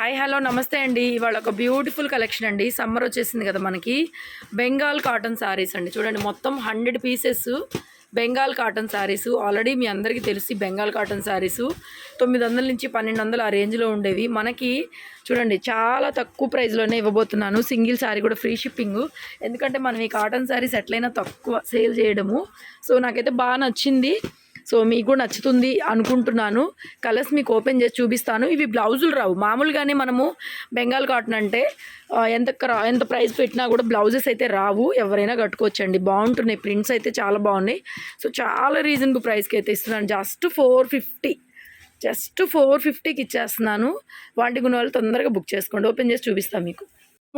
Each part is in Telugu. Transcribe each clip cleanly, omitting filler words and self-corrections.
హాయ్ హలో నమస్తే అండి. ఇవాళ ఒక బ్యూటిఫుల్ కలెక్షన్ అండి. సమ్మర్ వచ్చేసింది కదా మనకి. బెంగాల్ కాటన్ శారీస్ అండి. చూడండి మొత్తం 100 pieces Bengal cotton sarees. Already మీ అందరికీ తెలిసి బెంగాల్ కాటన్ శారీస్ 900 నుంచి 1200 ఆ రేంజ్లో ఉండేవి. మనకి చూడండి చాలా తక్కువ ప్రైస్లోనే ఇవ్వబోతున్నాను. సింగిల్ శారీ కూడా ఫ్రీ షిప్పింగ్. ఎందుకంటే మనం ఈ కాటన్ శారీస్ ఎట్లయినా తక్కువ సేల్ చేయడము. సో నాకైతే బాగా నచ్చింది. సో మీకు కూడా నచ్చుతుంది అనుకుంటున్నాను. కలర్స్ మీకు ఓపెన్ చేసి చూపిస్తాను. ఇవి బ్లౌజులు రావు. మామూలుగానే మనము బెంగాల్ కాటన్ అంటే ఎంత ప్రైస్ పెట్టినా కూడా బ్లౌజెస్ అయితే రావు. ఎవరైనా కట్టుకోవచ్చండి. బాగుంటున్నాయి. ప్రింట్స్ అయితే చాలా బాగున్నాయి. సో చాలా రీజనబుల్ ప్రైస్కి అయితే ఇస్తున్నాను. జస్ట్ 450కి ఇచ్చేస్తున్నాను. వాటి గుణ వాళ్ళు తొందరగా బుక్ చేసుకోండి. ఓపెన్ చేసి చూపిస్తాను మీకు.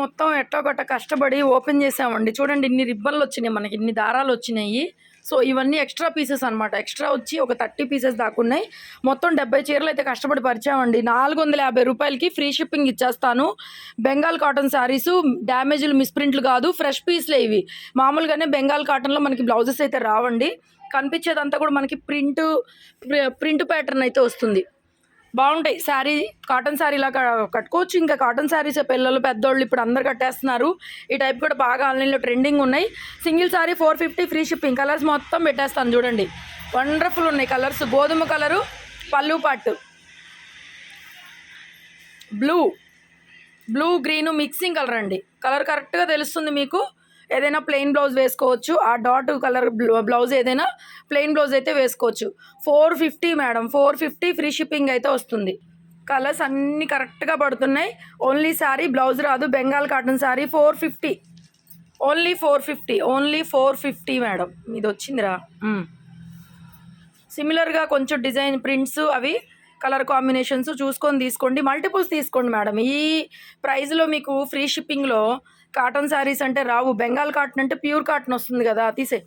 మొత్తం ఎట్టో గట్ట కష్టపడి ఓపెన్ చేసామండి. చూడండి ఇన్ని రిబ్బన్లు వచ్చినాయి, మనకి ఇన్ని దారాలు వచ్చినాయి. సో ఇవన్నీ ఎక్స్ట్రా పీసెస్ అనమాట. ఎక్స్ట్రా వచ్చి ఒక 30 పీసెస్ దాకా ఉన్నాయి. మొత్తం 70 చీరలు అయితే కష్టపడి పరిచామండి. 450 రూపాయలకి ఫ్రీ షిప్పింగ్ ఇచ్చేస్తాను. బెంగాల్ కాటన్ శారీసు, డ్యామేజ్లు మిస్ప్రింట్లు కాదు, ఫ్రెష్ పీస్లే ఇవి. మామూలుగానే బెంగాల్ కాటన్లో మనకి బ్లౌజెస్ అయితే రావండి. కనిపించేదంతా కూడా మనకి ప్రింట్ ప్యాటర్న్ అయితే వస్తుంది. బాగుంటాయి. శారీ కాటన్ శారీ ఇలా కట్టుకోవచ్చు. ఇంకా కాటన్ శారీస్ పిల్లలు పెద్దోళ్ళు ఇప్పుడు అందరు కట్టేస్తున్నారు. ఈ టైప్ కూడా బాగా ఆన్లైన్లో ట్రెండింగ్ ఉన్నాయి. Single sari 450 free shipping. Colours మొత్తం పెట్టేస్తాను చూడండి. వండర్ఫుల్ ఉన్నాయి కలర్స్. గోధుమ కలరు పళ్ళు పట్టు, బ్లూ గ్రీను మిక్సింగ్ కలర్ అండి. కలర్ కరెక్ట్గా తెలుస్తుంది మీకు. ఏదైనా ప్లెయిన్ బ్లౌజ్ వేసుకోవచ్చు. ఆ డాట్ కలర్ బ్లౌజ్ ఏదైనా ప్లెయిన్ బ్లౌజ్ అయితే వేసుకోవచ్చు. 450 మేడం, 450 ఫ్రీ షిప్పింగ్ అయితే వస్తుంది. కలర్స్ అన్నీ కరెక్ట్గా పడుతున్నాయి. ఓన్లీ శారీ బ్లౌజ్ రాదు. Bengal cotton sari 450, only 450 madam. ఇది వచ్చిందిరా. సిమిలర్గా కొంచెం డిజైన్ ప్రింట్స్ అవి కలర్ కాంబినేషన్స్ చూసుకొని తీసుకోండి. మల్టిపుల్స్ తీసుకోండి మేడం. ఈ ప్రైస్లో మీకు ఫ్రీ షిప్పింగ్లో కాటన్ శారీస్ అంటే రావు. బెంగాల్ కాటన్ అంటే ప్యూర్ కాటన్ వస్తుంది కదా, తీసే.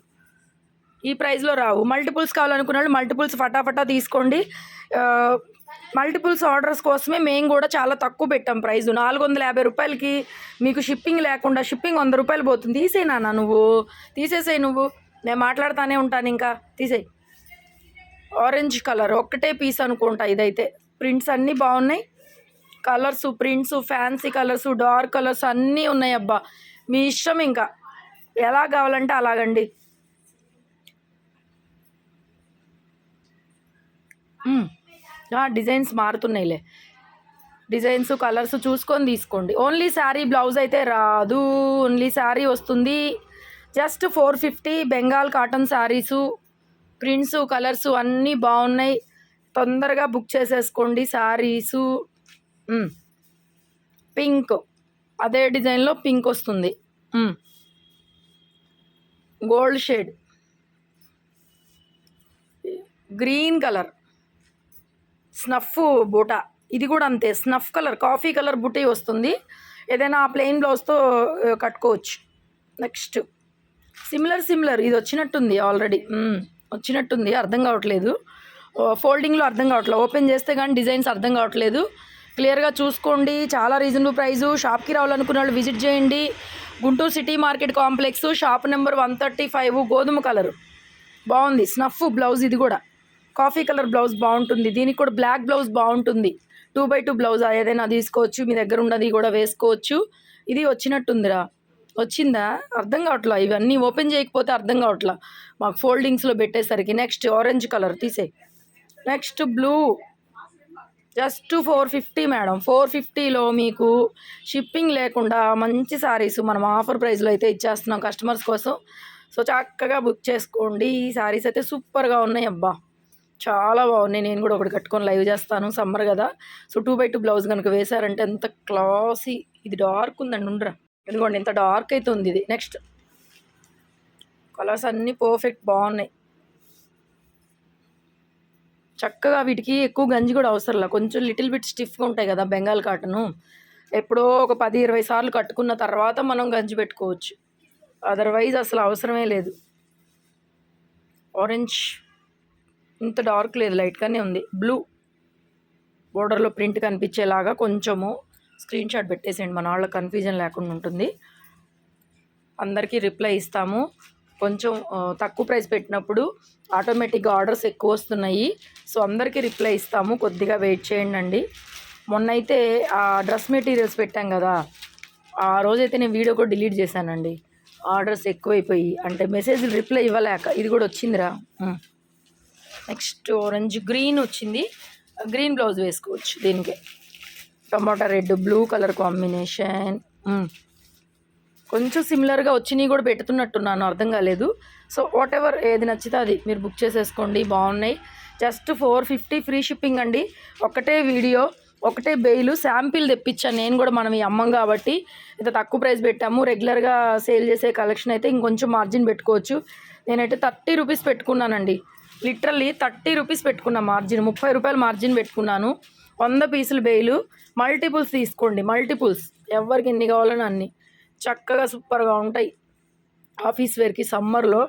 ఈ ప్రైస్లో రావు. మల్టిపుల్స్ కావాలనుకున్న వాళ్ళు మల్టిపుల్స్ ఫటాఫటా తీసుకోండి. మల్టిపుల్స్ ఆర్డర్స్ కోసమే మేము కూడా చాలా తక్కువ పెట్టాం ప్రైస్. 450 రూపాయలకి మీకు షిప్పింగ్ లేకుండా. షిప్పింగ్ 100 రూపాయలు పోతుంది. తీసేయి నాన్న, నువ్వు తీసేసేయి. నువ్వు నేను మాట్లాడుతూనే ఉంటాను. ఇంకా తీసేయి. ఆరెంజ్ కలర్ ఒక్కటే పీస్ అనుకుంటా ఇదైతే. ప్రింట్స్ అన్నీ బాగున్నాయి. Colours, prints, fancy colours, dark colours అన్నీ ఉన్నాయి. అబ్బా మీ ఇష్టం, ఇంకా ఎలా కావాలంటే అలాగండి. డిజైన్స్ మారుతున్నాయిలే. డిజైన్స్ కలర్స్ చూసుకొని తీసుకోండి. ఓన్లీ శారీ బ్లౌజ్ అయితే రాదు. ఓన్లీ శారీ వస్తుంది. Just 450 Bengal cotton saris. Prints colours అన్నీ బాగున్నాయి. తొందరగా బుక్ చేసేసుకోండి శారీసు. పింక్, అదే డిజైన్లో పింక్ వస్తుంది. Gold shade, green colour, snuff బూటా. ఇది కూడా అంతే, స్నఫ్ కలర్, కాఫీ కలర్ బుటీ వస్తుంది. ఏదైనా ప్లెయిన్ బ్లౌజ్తో కట్టుకోవచ్చు. నెక్స్ట్ సిమిలర్ ఇది వచ్చినట్టుంది. ఆల్రెడీ వచ్చినట్టుంది. అర్థం కావట్లేదు. ఫోల్డింగ్లో అర్థం కావట్లేదు. ఓపెన్ చేస్తే కానీ డిజైన్స్ అర్థం కావట్లేదు. క్లియర్గా చూసుకోండి. చాలా రీజనబుల్ ప్రైజు. షాప్కి రావాలనుకున్న వాళ్ళు విజిట్ చేయండి. Guntur city market complex, shop number 135. గోధుమ కలరు బాగుంది. Snuff blouse. ఇది కూడా కాఫీ కలర్ బ్లౌజ్ బాగుంటుంది. దీనికి కూడా బ్లాక్ బ్లౌజ్ బాగుంటుంది. 2x2 బ్లౌజ్ ఏదైనా తీసుకోవచ్చు. మీ దగ్గర ఉన్నది కూడా వేసుకోవచ్చు. ఇది వచ్చినట్టుందిరా. వచ్చిందా? అర్థం కావట్లా. ఇవన్నీ ఓపెన్ చేయకపోతే అర్థం కావట్లా మాకు ఫోల్డింగ్స్లో పెట్టేసరికి. నెక్స్ట్ ఆరెంజ్ కలర్ తీసే. Next blue. Just 450 madam. 450లో మీకు షిప్పింగ్ లేకుండా మంచి శారీస్ మనం ఆఫర్ ప్రైస్లో అయితే ఇచ్చేస్తున్నాం కస్టమర్స్ కోసం. సో చక్కగా బుక్ చేసుకోండి. ఈ శారీస్ అయితే సూపర్గా ఉన్నాయి. అబ్బా చాలా బాగున్నాయి. నేను కూడా ఒకటి కట్టుకొని లైవ్ చేస్తాను. సమ్మర్ కదా. సో 2x2 బ్లౌజ్ కనుక వేశారంటే ఎంత క్లాసీ. ఇది డార్క్ ఉందండి. ఉండరా, ఎందుకంటే ఎంత డార్క్ అయితే ఉంది ఇది. నెక్స్ట్ కలర్స్ అన్నీ పర్ఫెక్ట్ బాగున్నాయి. చక్కగా వీటికి ఎక్కువ గంజి కూడా అవసరంలా. కొంచెం లిటిల్ బిట్ స్టిఫ్గా ఉంటాయి కదా బెంగాల్ కాటను. ఎప్పుడో ఒక 10-20 సార్లు కట్టుకున్న తర్వాత మనం గంజి పెట్టుకోవచ్చు. అదర్వైజ్ అసలు అవసరమే లేదు. ఆరెంజ్ ఇంత డార్క్ లేదు, లైట్గానే ఉంది. బ్లూ బోర్డర్లో ప్రింట్ కనిపించేలాగా కొంచెము స్క్రీన్ షాట్ పెట్టేసేయండి. మన వాళ్ళకి కన్ఫ్యూజన్ లేకుండా ఉంటుంది. అందరికీ రిప్లై ఇస్తాము. కొంచెం తక్కువ ప్రైస్ పెట్టినప్పుడు ఆటోమేటిక్గా ఆర్డర్స్ ఎక్కువ వస్తున్నాయి. సో అందరికీ రిప్లై ఇస్తాము. కొద్దిగా వెయిట్ చేయండి. మొన్నైతే ఆ డ్రెస్ మెటీరియల్స్ పెట్టాం కదా, ఆ రోజైతే నేను వీడియో కూడా డిలీట్ చేశానండి. ఆర్డర్స్ ఎక్కువైపోయి, అంటే మెసేజ్లు రిప్లై ఇవ్వలేక. ఇది కూడా వచ్చిందిరా. నెక్స్ట్ ఆరెంజ్ గ్రీన్ వచ్చింది. గ్రీన్ బ్లౌజ్ వేసుకోవచ్చు దీనికి. టమాటా రెడ్ బ్లూ కలర్ కాంబినేషన్. కొంచెం సిమిలర్గా వచ్చినవి కూడా పెడుతున్నట్టున్నాను, అర్థం కాలేదు. సో వాట్ ఎవర్ ఏది నచ్చితే అది మీరు బుక్ చేసేసుకోండి, బాగున్నాయి. జస్ట్ 450 ఫ్రీ షిప్పింగ్ అండి. ఒకటే వీడియో, ఒకటే బెయిలు. శాంపిల్ తెప్పించాను నేను కూడా, మనం ఈ అమ్మం కాబట్టి ఇంత తక్కువ ప్రైస్ పెట్టాము. రెగ్యులర్గా సేల్ చేసే కలెక్షన్ అయితే ఇంకొంచెం మార్జిన్ పెట్టుకోవచ్చు. నేనైతే 30 రూపీస్ పెట్టుకున్నానండి, లిటరల్లీ 30 రూపీస్ పెట్టుకున్నా మార్జిన్. 30 రూపాయలు మార్జిన్ పెట్టుకున్నాను. 100 పీసులు బెయిలు. మల్టిపుల్స్ తీసుకోండి, మల్టిపుల్స్, ఎవరికి ఎన్ని కావాలని అన్ని. చక్కగా సూపర్గా ఉంటాయి. ఆఫీస్ వేర్కి సమ్మర్లో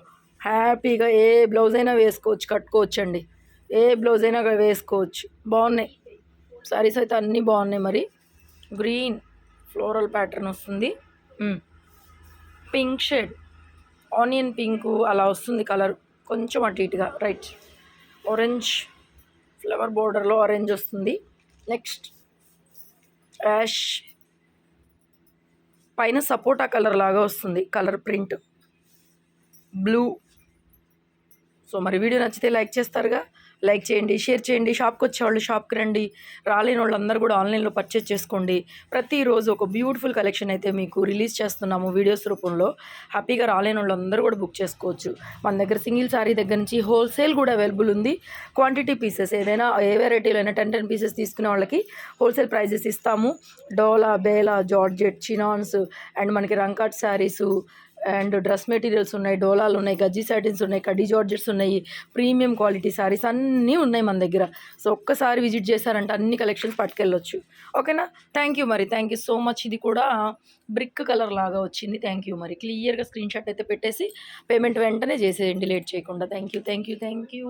హ్యాపీగా ఏ బ్లౌజ్ అయినా వేసుకోవచ్చు, కట్టుకోవచ్చండి. ఏ బ్లౌజ్ అయినా వేసుకోవచ్చు. బాగున్నాయి సారీస్ అయితే, అన్నీ బాగున్నాయి. మరి గ్రీన్ ఫ్లోరల్ ప్యాటర్న్ వస్తుంది. పింక్ షేడ్, ఆనియన్ పింకు అలా వస్తుంది కలర్, కొంచెం అటు ఇటుగా. రైట్, ఆరెంజ్ ఫ్లవర్ బోర్డర్లో ఆరెంజ్ వస్తుంది. నెక్స్ట్ యాష్ పైన సపోటా కలర్ లాగా వస్తుంది కలర్ ప్రింట్, బ్లూ. సో మరి వీడియో నచ్చితే లైక్ చేస్తారుగా, లైక్ చేయండి, షేర్ చేయండి. షాప్కి వచ్చేవాళ్ళు షాప్కి రండి, రాలేని వాళ్ళందరూ కూడా ఆన్లైన్లో పర్చేస్ చేసుకోండి. ప్రతిరోజు ఒక బ్యూటిఫుల్ కలెక్షన్ అయితే మీకు రిలీజ్ చేస్తున్నాము వీడియోస్ రూపంలో. హ్యాపీగా రాలేని వాళ్ళందరూ కూడా బుక్ చేసుకోవచ్చు. మన దగ్గర సింగిల్ శారీ దగ్గర నుంచి హోల్సేల్ కూడా అవైలబుల్ ఉంది. క్వాంటిటీ పీసెస్ ఏదైనా, ఏ వెరైటీలో అయినా 10 పీసెస్ తీసుకునే వాళ్ళకి హోల్సేల్ ప్రైజెస్ ఇస్తాము. డోలా, బేలా, జార్జెట్, చినాన్స్ అండ్ మనకి రంకాట్ శారీసు అండ్ డ్రెస్ మెటీరియల్స్ ఉన్నాయి, డోలాలు ఉన్నాయి, గజ్జీ సాటిన్స్ ఉన్నాయి, కడ్డీ జార్జెట్స్ ఉన్నాయి, ప్రీమియం క్వాలిటీ శారీస్ అన్నీ ఉన్నాయి మన దగ్గర. సో ఒక్కసారి విజిట్ చేశారంటే అన్ని కలెక్షన్స్ పట్టుకెళ్ళొచ్చు. ఓకేనా? థ్యాంక్ యూ మరి, థ్యాంక్ యూ సో మచ్. ఇది కూడా బ్రిక్ కలర్ లాగా వచ్చింది. థ్యాంక్ యూ మరి. క్లియర్గా స్క్రీన్ షాట్ అయితే పెట్టేసి పేమెంట్ వెంటనే చేసేయండి, లేట్ చేయకుండా. Thank you.